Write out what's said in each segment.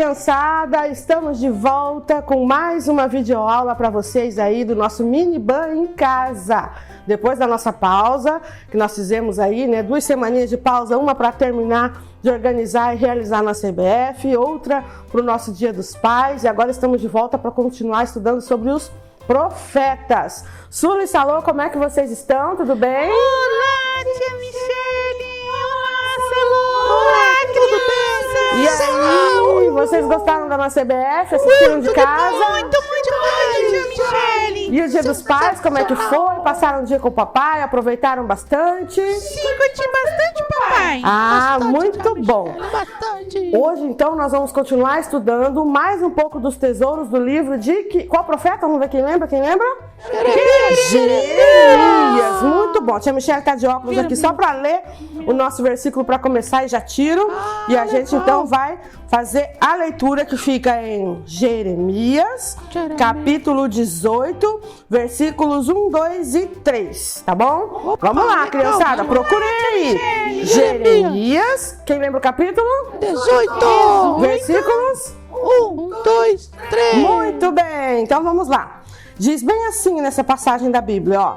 criançada, estamos de volta com mais uma videoaula para vocês aí do nosso Miniban em casa. Depois da nossa pausa, que nós fizemos aí, né, 2 semaninhas de pausa, uma para terminar de organizar e realizar na CBF, outra para o nosso Dia dos Pais, e agora estamos de volta para continuar estudando sobre os profetas. Sula e Salô, como é que vocês estão? Tudo bem? Olá, tia Michele! Olá, Salô! Olá, crianças! E aí, vocês gostaram da nossa CBF? Assistiram de casa? Muito bom, tia Michele! E o Dia dos Pais, como é que foi? Passaram o dia com o papai? Aproveitaram bastante? Sim, curti bastante, papai! Bastante, muito bom! Bastante! Hoje, então, nós vamos continuar estudando mais um pouco dos tesouros do livro de... Qual profeta? Vamos ver quem lembra? Quem lembra? Jeremias! Muito bom! Tia Michele está de óculos aqui só para ler o nosso versículo para começar e já tiro. E a gente, então, vai fazer a leitura que fica em Jeremias, capítulo 18, versículos 1, 2 e 3, tá bom? Vamos lá, criançada, procurem aí. Jeremias, quem lembra o capítulo? 18! Versículos? 1, 2, 3! Muito bem, então vamos lá. Diz bem assim nessa passagem da Bíblia, ó.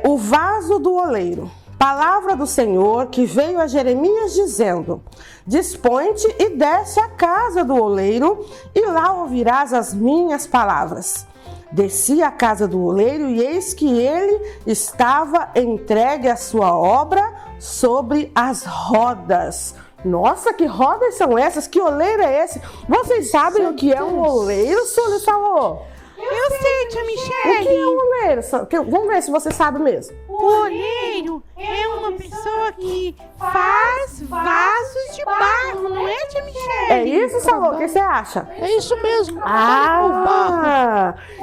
O vaso do oleiro. Palavra do Senhor que veio a Jeremias dizendo: Dispõe-te e desce à casa do oleiro, e lá ouvirás as minhas palavras. Desci à casa do oleiro, e eis que ele estava entregue à sua obra sobre as rodas. Nossa, que rodas são essas? Que oleiro é esse? Vocês sabem o que é um oleiro, Sula e Salô? Eu sei, tia O Michele! que é um oleiro? Vamos ver se você sabe mesmo. O oleiro é uma pessoa que faz vasos de barro, não é, tia Michele? É isso, Salô? O que você acha? É isso mesmo.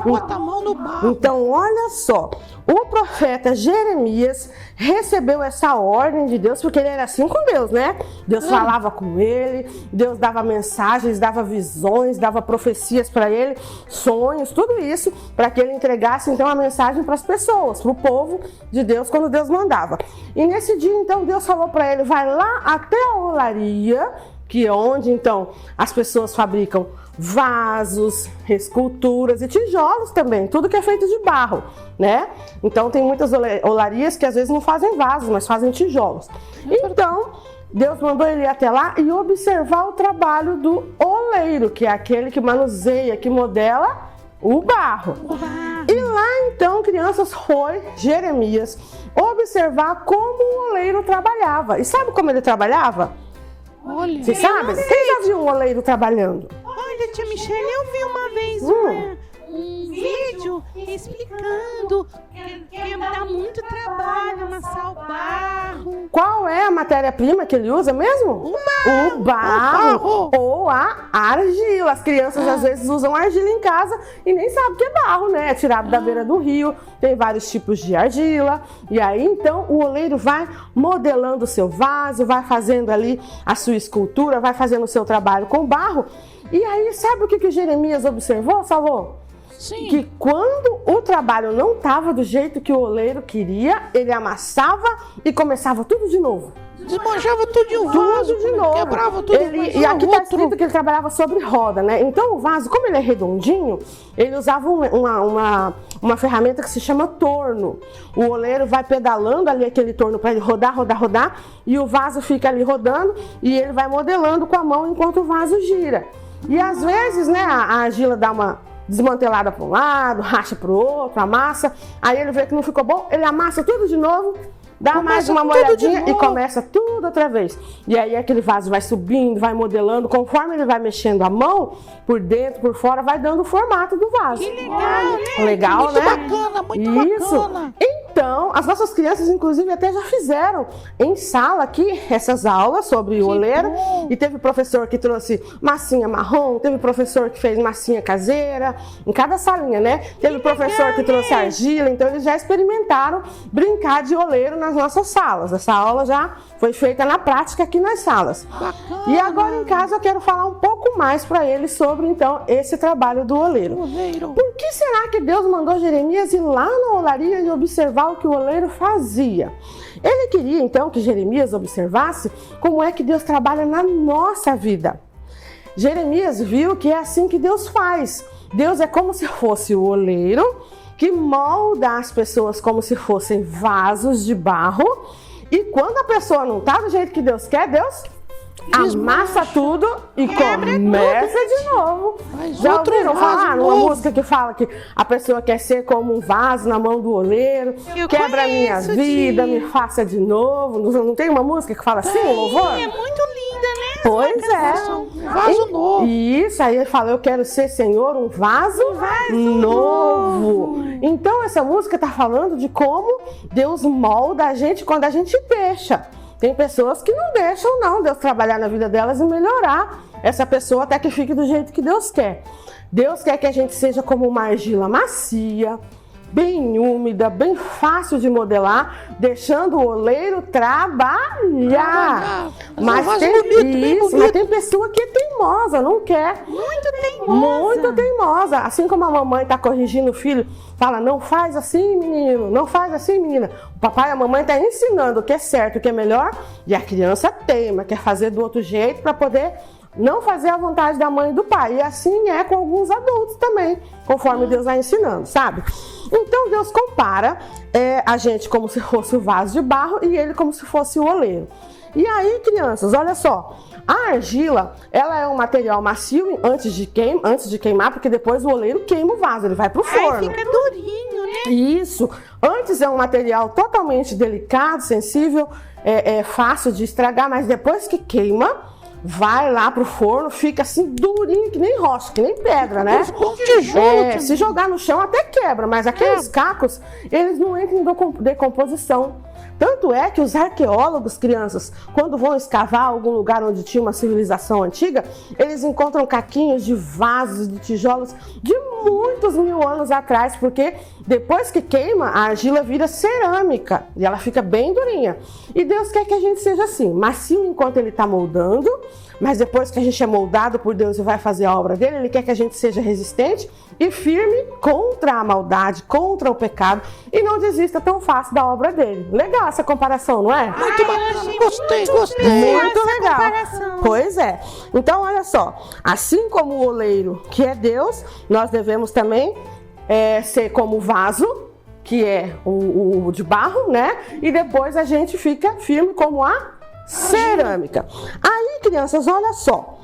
Bota a mão no barro. Então, olha só. O profeta Jeremias recebeu essa ordem de Deus, porque ele era assim com Deus, né? Deus falava com ele, Deus dava mensagens, dava visões, dava profecias para ele, sonhos, tudo isso, para que ele entregasse então a mensagem para as pessoas, para o povo de Deus, quando Deus mandava. E nesse dia, então, Deus falou para ele: vai lá até a olaria, que é onde então as pessoas fabricam vasos, esculturas e tijolos também, tudo que é feito de barro, né? Então tem muitas olarias que às vezes não fazem vasos, mas fazem tijolos. Então Deus mandou ele ir até lá e observar o trabalho do oleiro, que é aquele que manuseia, que modela o barro. E lá então, crianças, foi Jeremias observar como o oleiro trabalhava. E sabe como ele trabalhava? Olha, Você sabe? Quem já viu um oleiro trabalhando? Olha, tia Michele, eu vi uma vez um vídeo explicando que dá muito trabalho amassar o barro. Qual é a matéria-prima que ele usa mesmo? O barro ou a argila. As crianças às vezes usam argila em casa e nem sabem que é barro, né? É tirado da beira do rio, tem vários tipos de argila. E aí então o oleiro vai modelando o seu vaso, vai fazendo ali a sua escultura, vai fazendo o seu trabalho com barro. E aí sabe o que Jeremias observou, Salô? Sim. Que quando o trabalho não estava do jeito que o oleiro queria, ele amassava e começava tudo de novo. Desmanchava tudo de novo. Tudo de novo. Quebrava tudo. E aqui está escrito que ele trabalhava sobre roda, né? Então o vaso, como ele é redondinho, ele usava uma ferramenta que se chama torno. O oleiro vai pedalando ali aquele torno para ele rodar, e o vaso fica ali rodando e ele vai modelando com a mão enquanto o vaso gira. E às vezes, né, a argila dá uma desmantelada para um lado, racha para o outro, amassa. Aí ele vê que não ficou bom, ele amassa tudo de novo, dá mais uma molhadinha e começa tudo outra vez. E aí aquele vaso vai subindo, vai modelando, conforme ele vai mexendo a mão, por dentro, por fora, vai dando o formato do vaso. Que legal, né? Legal, muito né? Bacana, muito bacana. Então, as nossas crianças, inclusive, até já fizeram em sala aqui essas aulas sobre o oleiro. E teve professor que trouxe massinha marrom, teve professor que fez massinha caseira, em cada salinha, né? Teve professor que trouxe argila, então eles já experimentaram brincar de oleiro nas nossas salas. Essa aula já foi feita na prática aqui nas salas. Bacana. E agora em casa eu quero falar um pouco mais para eles sobre, então, esse trabalho do oleiro. Por que será que Deus mandou Jeremias ir lá na olaria e observar o que o oleiro fazia? Ele queria então que Jeremias observasse como é que Deus trabalha na nossa vida. Jeremias viu que é assim que Deus faz. Deus é como se fosse o oleiro que molda as pessoas como se fossem vasos de barro. E quando a pessoa não está do jeito que Deus quer, Deus amassa tudo e começa de novo. Já ouviram falar numa música que fala que a pessoa quer ser como um vaso na mão do oleiro, quebra a minha vida, me faça de novo. Não tem uma música que fala assim, louvor? É muito linda, né? Pois é. Um vaso novo. Isso, aí ele fala, eu quero ser, Senhor, um vaso novo. Então essa música está falando de como Deus molda a gente quando a gente deixa. Tem pessoas que não deixam não Deus trabalhar na vida delas e melhorar essa pessoa até que fique do jeito que Deus quer. Deus quer que a gente seja como uma argila macia, bem úmida, bem fácil de modelar, deixando o oleiro trabalhar. Mas tem pessoa que é teimosa, não quer. Muito teimosa. Assim como a mamãe está corrigindo o filho, fala, não faz assim, menino, não faz assim, menina. O papai e a mamãe estão ensinando o que é certo, o que é melhor, e a criança teima, quer fazer do outro jeito para poder não fazer a vontade da mãe e do pai. E assim é com alguns adultos também, conforme Deus vai ensinando, sabe? Então Deus compara a gente como se fosse o vaso de barro e ele como se fosse o oleiro. E aí, crianças, olha só, a argila, ela é um material macio antes de queimar, porque depois o oleiro queima o vaso, ele vai pro forno. Aí fica durinho, né? Isso. Antes é um material totalmente delicado, sensível, fácil de estragar, mas depois que queima, vai lá pro forno, fica assim durinho, que nem rocha, que nem pedra, né? Se jogar no chão até quebra, mas aqueles cacos, eles não entram em decomposição. Tanto é que os arqueólogos, crianças, quando vão escavar algum lugar onde tinha uma civilização antiga, eles encontram caquinhos de vasos, de tijolos de muitos mil anos atrás, porque depois que queima, a argila vira cerâmica e ela fica bem durinha. E Deus quer que a gente seja assim, macio enquanto Ele está moldando, mas depois que a gente é moldado por Deus e vai fazer a obra dele, Ele quer que a gente seja resistente e firme contra a maldade, contra o pecado, e não desista tão fácil da obra dele. Legal essa comparação, não é? Muito bacana, gostei. Muito legal. Comparação. Pois é. Então, olha só, assim como o oleiro, que é Deus, nós devemos também ser como o vaso, que é o de barro, né? E depois a gente fica firme como a cerâmica. Aí, crianças, olha só.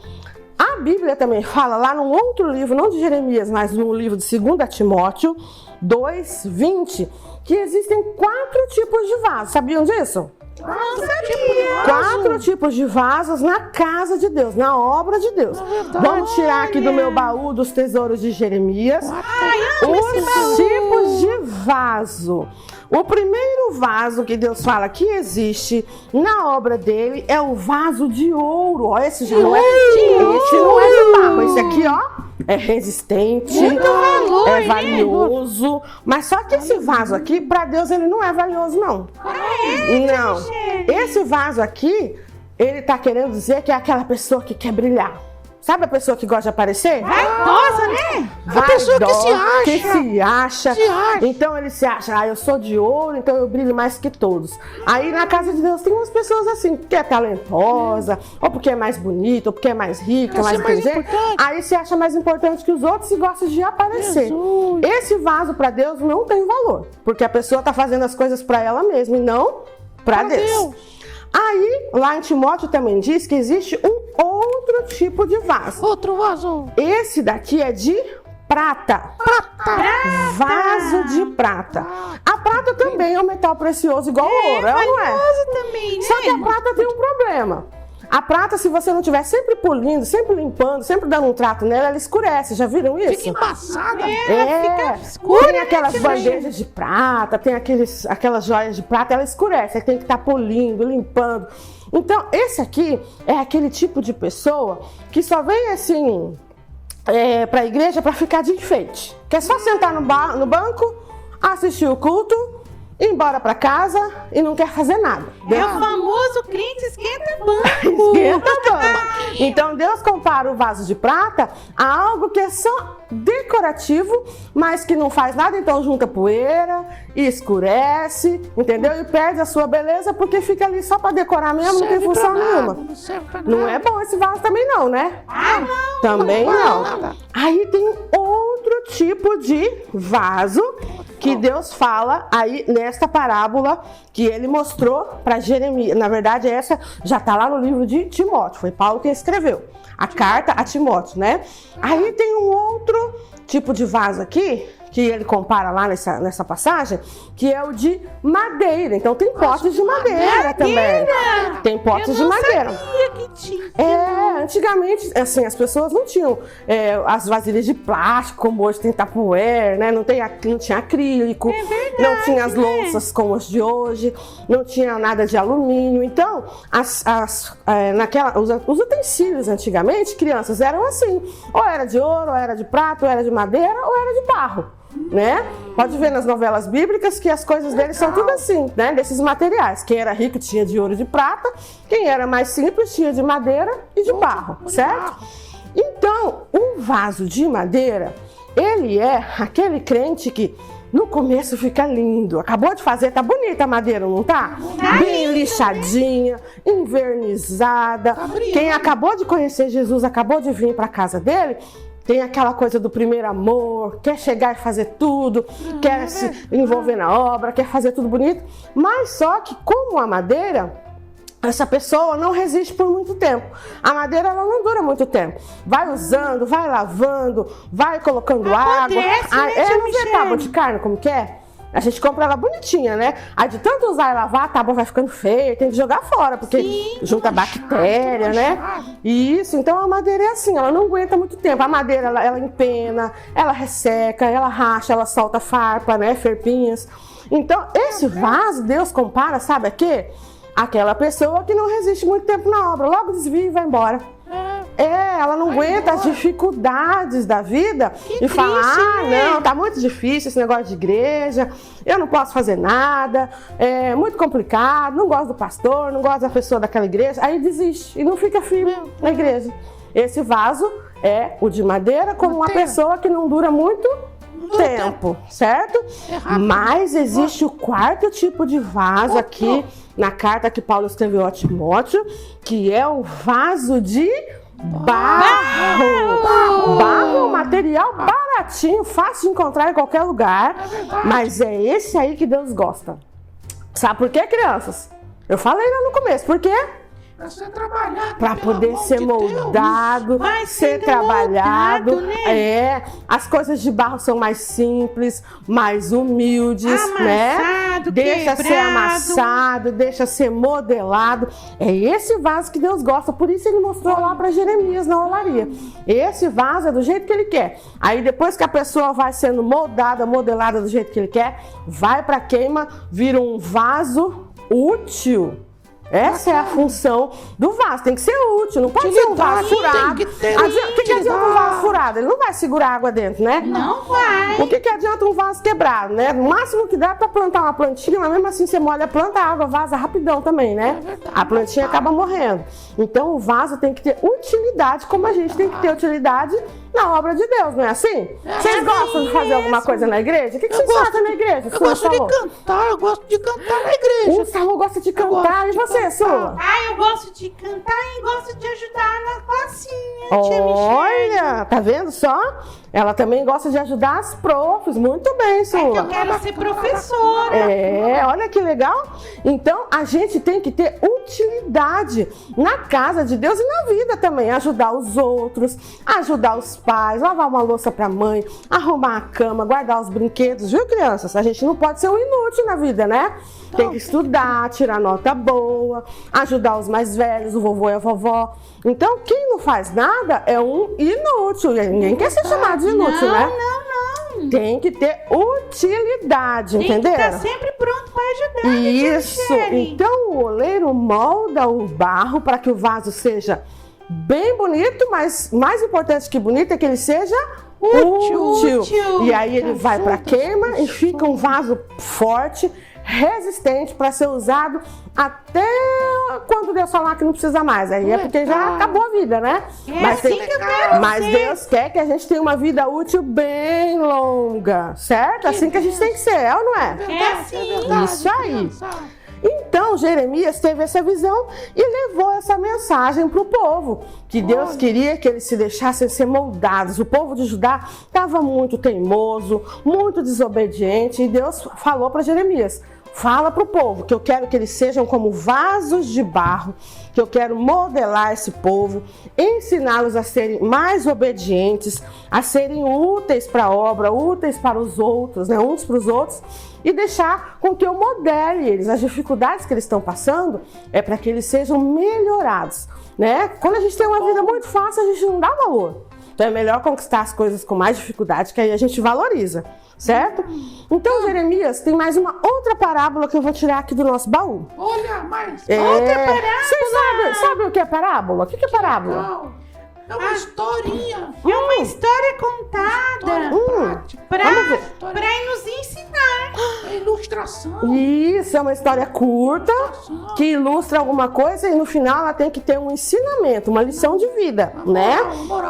A Bíblia também fala lá num outro livro, não de Jeremias, mas no livro de 2 Timóteo 2:20, que existem 4 tipos de vasos. Sabiam disso? Não sabia. 4 tipos de vasos na casa de Deus, na obra de Deus. Vamos tirar aqui do meu baú dos tesouros de Jeremias os tipos de vaso. O primeiro vaso que Deus fala que existe na obra dele é o vaso de ouro. Ó, esse já não é de barro. Esse aqui, ó, é resistente, é valioso. Mas só que esse vaso aqui, para Deus, ele não é valioso, não. Não. Esse vaso aqui, ele tá querendo dizer que é aquela pessoa que quer brilhar. Sabe a pessoa que gosta de aparecer? Vaidosa, né? A pessoa que se acha. Então ele se acha, eu sou de ouro, então eu brilho mais que todos. Aí na casa de Deus tem umas pessoas assim, porque é talentosa, ou porque é mais bonita, ou porque é mais rica, mais inteligente. Aí se acha mais importante que os outros e gosta de aparecer. Jesus. Esse vaso para Deus não tem valor, porque a pessoa tá fazendo as coisas para ela mesma e não para Deus. Aí, lá em Timóteo também diz que existe um outro tipo de vaso. Outro vaso. Esse daqui é de prata. Vaso de prata. A prata também é um metal precioso igual o ouro, não é? Também, né? Só que a prata tem um problema. A prata, se você não estiver sempre polindo, sempre limpando, sempre dando um trato nela, ela escurece. Já viram isso? Fica embaçada. Fica escura. Tem aquelas bandejas de prata, tem aquelas joias de prata, ela escurece. Aí tem que estar polindo, limpando. Então, esse aqui é aquele tipo de pessoa que só vem assim para a igreja para ficar de enfeite. Que é só sentar no banco, assistir o culto ir embora para casa e não quer fazer nada. É o famoso crente esquenta banco. Esquenta banco. Então Deus compara o vaso de prata a algo que é só decorativo, mas que não faz nada, então junta poeira, escurece, entendeu? E perde a sua beleza porque fica ali só para decorar mesmo, não tem função nenhuma. Não serve pra nada. Não é bom esse vaso também não, né? Ah, não. Também Não não. vale nada. Aí tem outro tipo de vaso que Deus fala aí nesta parábola que ele mostrou para Jeremias. Na verdade, essa já está lá no livro de Timóteo. Foi Paulo quem escreveu a carta a Timóteo, né? Aí tem um outro tipo de vaso aqui que ele compara lá nessa passagem, que é o de madeira. Então tem potes de madeira também. Tem potes de madeira. Sabia que tinha. Antigamente, assim, as pessoas não tinham as vasilhas de plástico, como hoje tem Tupperware, né? Não tinha acrílico, não tinha as louças como as de hoje, não tinha nada de alumínio. Então, os utensílios antigamente, crianças, eram assim, ou era de ouro, ou era de prata, ou era de madeira, ou era de barro. Né? Pode ver nas novelas bíblicas que as coisas deles são tudo assim, né? Desses materiais. Quem era rico tinha de ouro e de prata, quem era mais simples tinha de madeira e de barro, certo? Então, um vaso de madeira, ele é aquele crente que no começo fica lindo, acabou de fazer, tá bonita a madeira, não tá? Bem lixadinha, envernizada. Quem acabou de conhecer Jesus, acabou de vir para casa dele, tem aquela coisa do primeiro amor, quer chegar e fazer tudo, quer se envolver na obra, quer fazer tudo bonito. Mas só que como a madeira, essa pessoa não resiste por muito tempo. A madeira ela não dura muito tempo. Vai usando, vai lavando, vai colocando água. Não vê tábua de carne como que é? A gente compra ela bonitinha, né? Aí de tanto usar e lavar, a tábua vai ficando feia, tem que jogar fora, porque junta bactéria, né? Isso, então a madeira é assim, ela não aguenta muito tempo. A madeira, ela empena, ela resseca, ela racha, ela solta farpa, né? Ferpinhas. Então, esse vaso, Deus compara, sabe a quê? Aquela pessoa que não resiste muito tempo na obra, logo desvia e vai embora. Ela não aguenta as dificuldades da vida e fala, não, tá muito difícil esse negócio de igreja, eu não posso fazer nada, é muito complicado, não gosto do pastor, não gosto da pessoa daquela igreja, aí desiste e não fica firme na igreja. Esse vaso é o de madeira como uma pessoa que não dura muito tempo, certo? Mas existe o quarto tipo de vaso aqui na carta que Paulo escreveu a Timóteo, que é o vaso de barro. Barro é um material baratinho, fácil de encontrar em qualquer lugar, mas é esse aí que Deus gosta. Sabe por quê, crianças? Eu falei lá no começo, por quê? Pra ser trabalhado. Para poder ser moldado, ser trabalhado. Moldado, né? As coisas de barro são mais simples, mais humildes, né? Deixa ser amassado, deixa ser modelado. É esse vaso que Deus gosta, por isso ele mostrou lá para Jeremias na olaria. Esse vaso é do jeito que ele quer. Aí depois que a pessoa vai sendo moldada, modelada do jeito que ele quer, vai para queima, vira um vaso útil. Essa é a função do vaso, tem que ser útil, não pode ser um vaso furado. O que adianta um vaso furado? Ele não vai segurar água dentro, né? Não vai. O que adianta um vaso quebrado, né? O máximo que dá é pra plantar uma plantinha, mas mesmo assim você molha a planta, a água vaza rapidão também, né? A plantinha acaba morrendo. Então o vaso tem que ter utilidade, como a gente tem que ter utilidade na obra de Deus, não é assim? Vocês gostam de fazer alguma coisa na igreja? O que vocês fazem na igreja? Eu gosto de cantar, eu gosto de cantar na igreja. O Salô gosta de cantar, e você, Sula? Eu gosto de cantar e gosto de ajudar na classinha. Olha, tá vendo só? Ela também gosta de ajudar as profs. Muito bem, Sula. Eu quero ser professora. Olha que legal. Então, a gente tem que ter utilidade na casa de Deus e na vida também. Ajudar os outros, ajudar os pais, lavar uma louça pra mãe, arrumar a cama, guardar os brinquedos, viu, crianças? A gente não pode ser um inútil na vida, né? Tem que estudar, tirar nota boa, ajudar os mais velhos, o vovô e a vovó. Então, quem não faz nada é um inútil. Ninguém quer ser chamado de inútil, né? Não. Tem que ter utilidade, entenderam? Tem que estar sempre pronto para ajudar. Isso. Então, o oleiro molda o barro para que o vaso seja bem bonito, mas mais importante que bonito é que ele seja útil. E aí ele vai para queima e fica um vaso forte, resistente para ser usado até quando Deus falar que não precisa mais. Aí é porque já acabou a vida, né? Mas Deus quer que a gente tenha uma vida útil bem longa, certo? Assim que a gente tem que ser, é ou não é? É assim. Isso aí. Então, Jeremias teve essa visão e levou essa mensagem para o povo, que Deus queria que eles se deixassem ser moldados. O povo de Judá estava muito teimoso, muito desobediente, e Deus falou para Jeremias: fala para o povo que eu quero que eles sejam como vasos de barro, que eu quero modelar esse povo, ensiná-los a serem mais obedientes, a serem úteis para a obra, úteis para os outros, né, uns para os outros, e deixar com que eu modele eles. As dificuldades que eles estão passando é para que eles sejam melhorados, né? Quando a gente tem uma vida muito fácil, a gente não dá valor. Então é melhor conquistar as coisas com mais dificuldade, que aí a gente valoriza, certo? Então, Jeremias, tem mais uma outra parábola que eu vou tirar aqui do nosso baú. Olha, mas... Outra parábola! Vocês sabem o que é parábola? O que é parábola? Não. É uma historinha. É uma história contada para nos ensinar. É ilustração. Isso, é uma história curta que ilustra alguma coisa e no final ela tem que ter um ensinamento, uma lição de vida, né?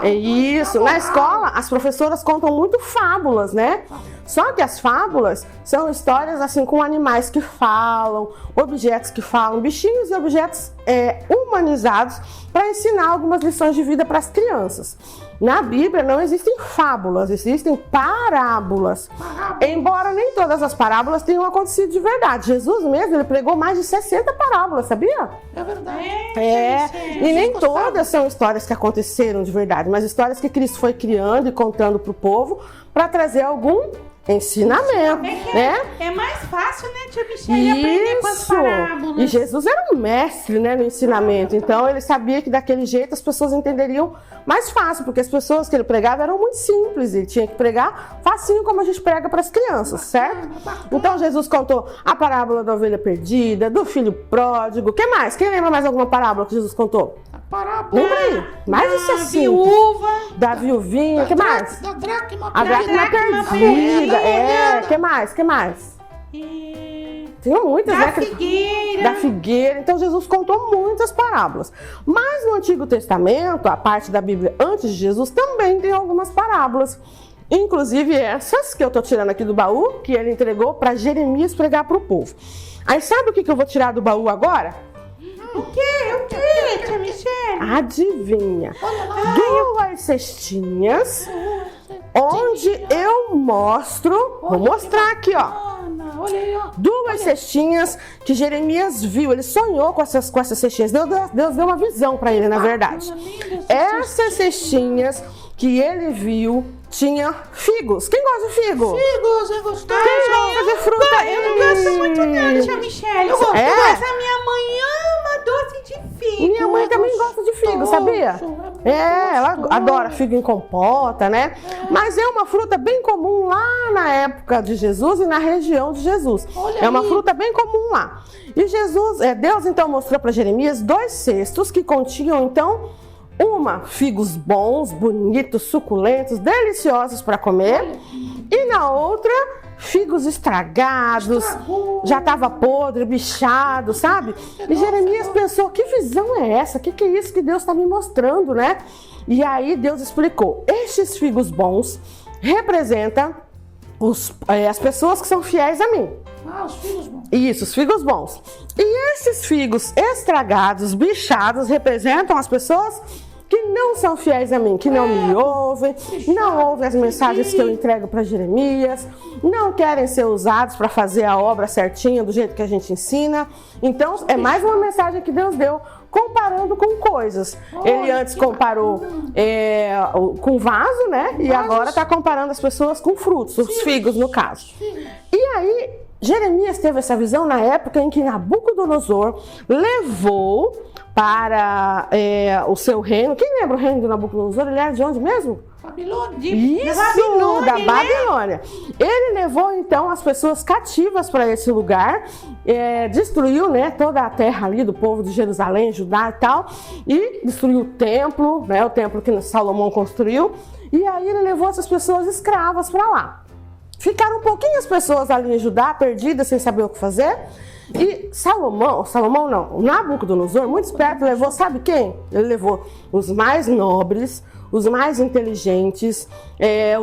É isso. Na escola, as professoras contam muito fábulas, né? Só que as fábulas são histórias assim com animais que falam, objetos que falam, bichinhos e objetos humanizados para ensinar algumas lições de vida para as crianças. Na Bíblia não existem fábulas, existem parábolas. Embora nem todas as parábolas tenham acontecido de verdade. Jesus mesmo, ele pregou mais de 60 parábolas, sabia? É verdade. E nem todas são histórias que aconteceram de verdade, mas histórias que Cristo foi criando e contando para o povo para trazer algum ensinamento, né? É mais fácil, né, tia Michele, aprender com as parábolas. E Jesus era um mestre, né, no ensinamento. Então ele sabia que daquele jeito as pessoas entenderiam mais fácil, porque as pessoas que ele pregava eram muito simples. Ele tinha que pregar facinho como a gente prega para as crianças, certo? Então Jesus contou a parábola da ovelha perdida, do filho pródigo. O que mais? Quem lembra mais alguma parábola que Jesus contou? Parábola. Lembra aí? Mais de 60. Viúva. Da viuvinha. O que mais? Da dracma. A dracma perdida. Que mais? Que mais? Tinha muitas, Da né? figueira. Da figueira. Então Jesus contou muitas parábolas. Mas no Antigo Testamento, a parte da Bíblia antes de Jesus, também tem algumas parábolas. Inclusive essas que eu tô tirando aqui do baú, que ele entregou para Jeremias pregar para o povo. Aí sabe o que eu vou tirar do baú agora? O quê, tia Michele? Adivinha? Duas cestinhas onde eu mostro, vou mostrar aqui, ó. Olha aí, ó. Duas cestinhas que Jeremias viu, ele sonhou com essas cestinhas. Deus deu uma visão para ele, na verdade. Essas cestinhas que ele viu tinha figos. Quem gosta de figo? Figos, é gostoso. Quem gosta de fruta? Eu não gosto muito não, tia Michele. Eu gosto. Mas a minha mãe ama doce de figo. Minha mãe também gosta de figo, sabia? Ela adora figo em compota, né? Mas é uma fruta bem comum lá na época de Jesus e na região de Jesus. É uma fruta bem comum lá. E Deus então mostrou para Jeremias 2 cestos que continham então figos bons, bonitos, suculentos, deliciosos para comer. E na outra, figos estragados, já estava podre, bichado, sabe? E Jeremias pensou, que visão é essa? Que é isso que Deus está me mostrando, né? E aí Deus explicou, estes figos bons representam as pessoas que são fiéis a mim. Os figos bons. Isso, os figos bons. E esses figos estragados, bichados, representam as pessoas que não são fiéis a mim, que não me ouvem, não ouvem as mensagens que eu entrego para Jeremias, não querem ser usados para fazer a obra certinha do jeito que a gente ensina. Então, é mais uma mensagem que Deus deu, comparando com coisas. Ele antes comparou com vaso, né? E agora está comparando as pessoas com frutos, os figos no caso. E aí, Jeremias teve essa visão na época em que Nabucodonosor levou para o seu reino. Quem lembra o reino de Nabucodonosor? Ele era de onde mesmo? Babilônia. Isso, da Babilônia. Ele levou então as pessoas cativas para esse lugar, destruiu, né, toda a terra ali do povo de Jerusalém, Judá e tal, e destruiu o templo, né, o templo que Salomão construiu, e aí ele levou essas pessoas escravas para lá. Ficaram um pouquinho as pessoas ali em Judá, perdidas, sem saber o que fazer. E Salomão não, o Nabucodonosor, muito esperto, levou, sabe quem? Ele levou os mais nobres, os mais inteligentes,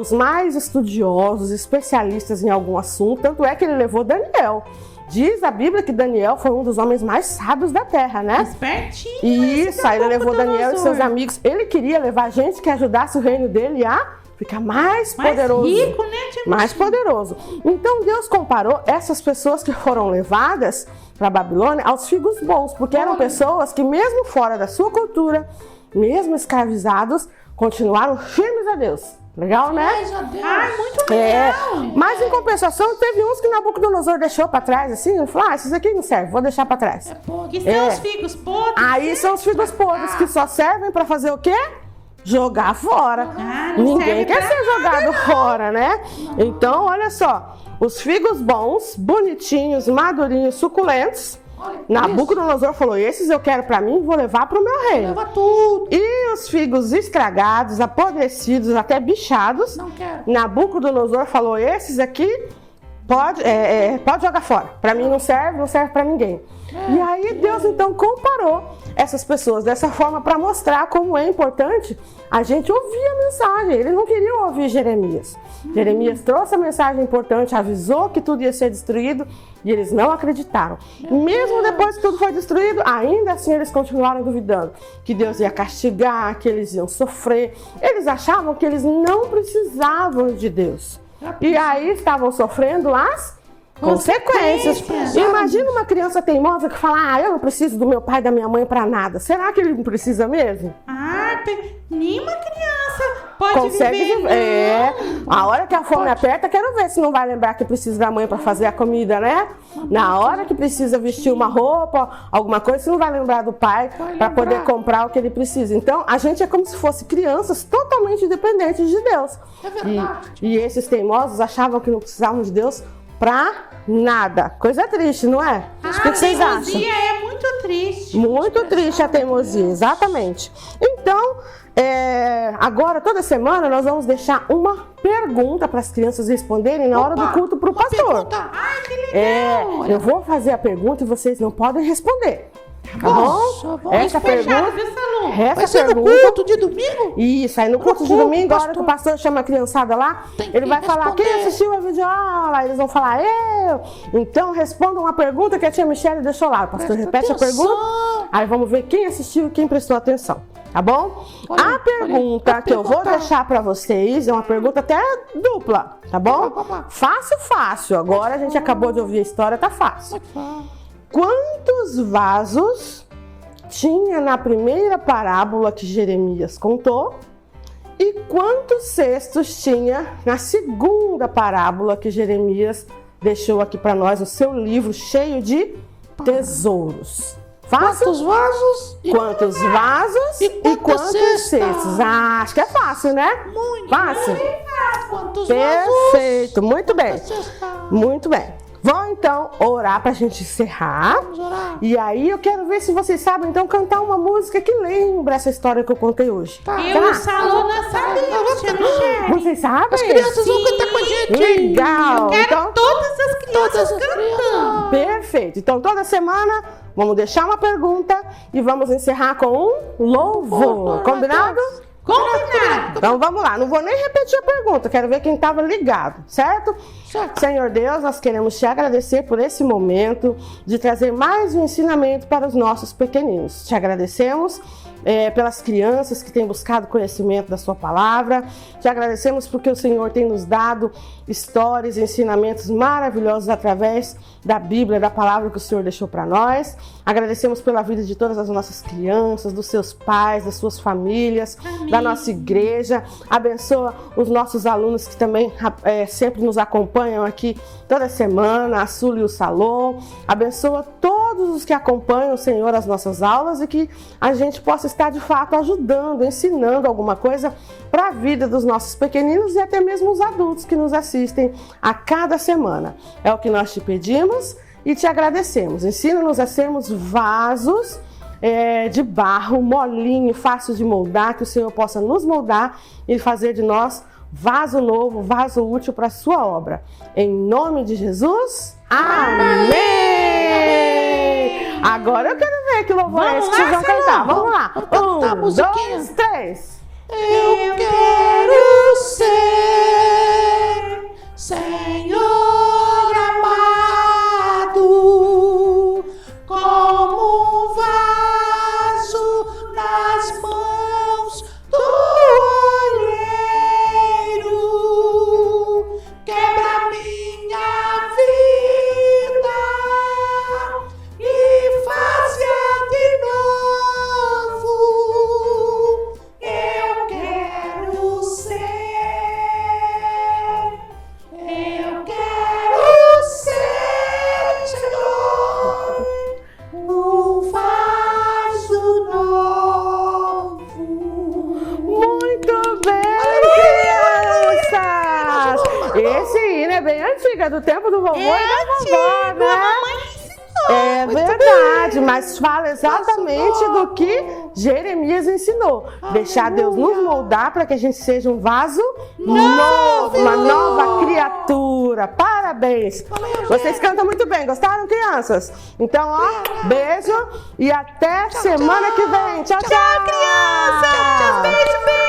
os mais estudiosos, especialistas em algum assunto. Tanto é que ele levou Daniel. Diz a Bíblia que Daniel foi um dos homens mais sábios da terra, né? Espertinho. Isso, aí ele levou Daniel e seus amigos. Ele queria levar gente que ajudasse o reino dele a ficar mais poderoso. Mais rico, né? Mais poderoso. Então Deus comparou essas pessoas que foram levadas para a Babilônia aos figos bons, porque eram pessoas que mesmo fora da sua cultura, mesmo escravizados, continuaram firmes a Deus. Legal, né? Ai, muito legal. Mas em compensação, teve uns que Nabucodonosor deixou para trás, assim, ele falou, esses aqui não servem, vou deixar para trás. Que são os figos podres. Aí são os figos podres que só servem para fazer o quê? Jogar fora. Ninguém quer ser jogado fora, né? Então, olha só, os figos bons, bonitinhos, madurinhos, suculentos, Nabucodonosor falou, esses eu quero para mim e vou levar para o meu reino. Leva tudo. E os figos estragados, apodrecidos, até bichados, Não quero. Nabucodonosor falou, esses aqui pode jogar fora. Para mim não serve para ninguém. E aí Deus então comparou essas pessoas dessa forma para mostrar como é importante a gente ouvir a mensagem. Eles não queriam ouvir Jeremias. Jeremias trouxe a mensagem importante, avisou que tudo ia ser destruído e eles não acreditaram. Mesmo depois que tudo foi destruído, ainda assim eles continuaram duvidando que Deus ia castigar, que eles iam sofrer. Eles achavam que eles não precisavam de Deus. E aí estavam sofrendo as consequências. Imagina uma criança teimosa que fala, eu não preciso do meu pai e da minha mãe para nada. Será que ele não precisa mesmo? Nenhuma criança pode Consegue viver. A hora que a fome aperta, quero ver se não vai lembrar que precisa da mãe para fazer a comida, né? Na hora que precisa vestir uma roupa, alguma coisa, você não vai lembrar do pai para poder comprar o que ele precisa. Então, a gente é como se fosse crianças totalmente dependentes de Deus. É verdade. E esses teimosos achavam que não precisavam de Deus pra nada. Coisa triste, não é? O que vocês acham? A teimosia é muito triste. Muito triste a teimosia, exatamente. Então, agora, toda semana, nós vamos deixar uma pergunta para as crianças responderem na hora do culto para o pastor. Ai, que legal. Eu vou fazer a pergunta e vocês não podem responder. Tá bom? Essa pergunta. Vai ser no culto de domingo? Isso, aí no culto de domingo, a hora que o pastor chama a criançada lá, ele vai falar, quem assistiu a videoaula? Eles vão falar, eu. Então, respondam a pergunta que a tia Michele deixou lá. O pastor repete a pergunta, aí vamos ver quem assistiu e quem prestou atenção. Tá bom? A pergunta que eu vou deixar para vocês é uma pergunta até dupla, tá bom? Fácil. Agora a gente acabou de ouvir a história, tá fácil. Quantos vasos tinha na primeira parábola que Jeremias contou? E quantos cestos tinha na segunda parábola que Jeremias deixou aqui para nós, o seu livro cheio de tesouros? Fácil? Quantos vasos e quantos cestos? Acho que é fácil, né? Muito. Fácil? Quantos Perfeito, muito bem. vasos? Muito bem. Vamos então orar para a gente encerrar. Vamos orar. E aí eu quero ver se vocês sabem então cantar uma música que lembra essa história que eu contei hoje. Eu no salão não sabia, tia Michele. Vocês sabem? As crianças vão cantar com a gente. Legal. Quero Então, todas as crianças cantando. perfeito. Então toda semana vamos deixar uma pergunta e vamos encerrar com um louvor. Combinado? Combinado. Então vamos lá, não vou nem repetir a pergunta, quero ver quem estava ligado, certo? Senhor Deus, nós queremos te agradecer por esse momento de trazer mais um ensinamento para os nossos pequeninos. Te agradecemos pelas crianças que têm buscado conhecimento da sua palavra. Te agradecemos porque o Senhor tem nos dado histórias e ensinamentos maravilhosos através da Bíblia, da palavra que o Senhor deixou para nós. Agradecemos pela vida de todas as nossas crianças, dos seus pais, das suas famílias, da nossa igreja. Abençoa os nossos alunos que também sempre nos acompanham aqui toda semana, a Sul e o Salom. Abençoa todos os que acompanham, Senhor, as nossas aulas e que a gente possa estar de fato ajudando, ensinando alguma coisa para a vida dos nossos pequeninos e até mesmo os adultos que nos assistem a cada semana. É o que nós te pedimos e te agradecemos. Ensina-nos a sermos vasos de barro, molinho, fácil de moldar, que o Senhor possa nos moldar e fazer de nós vaso novo, vaso útil para a sua obra. Em nome de Jesus, amém! Agora eu quero ver que louvor é esse que vocês vão cantar. Vamos lá. cantar a musiquinha. 2, 3. Eu quero ser Senhor amado, como um vaso nas mãos do olheiro. Quebra minha vida e faz-a de novo. Eu quero ser, Senhor, um vaso novo. Muito bem, crianças! Esse hino é bem antigo, é do tempo do vovô e da vovó, né? É verdade, mas fala exatamente do que Jeremias ensinou. Deixar Deus nos moldar para que a gente seja um vaso novo, uma nova criatura. Parabéns! Vocês cantam muito bem, gostaram, crianças? Então, ó, beijo e até semana que vem. Tchau, tchau, crianças! Beijo, beijo.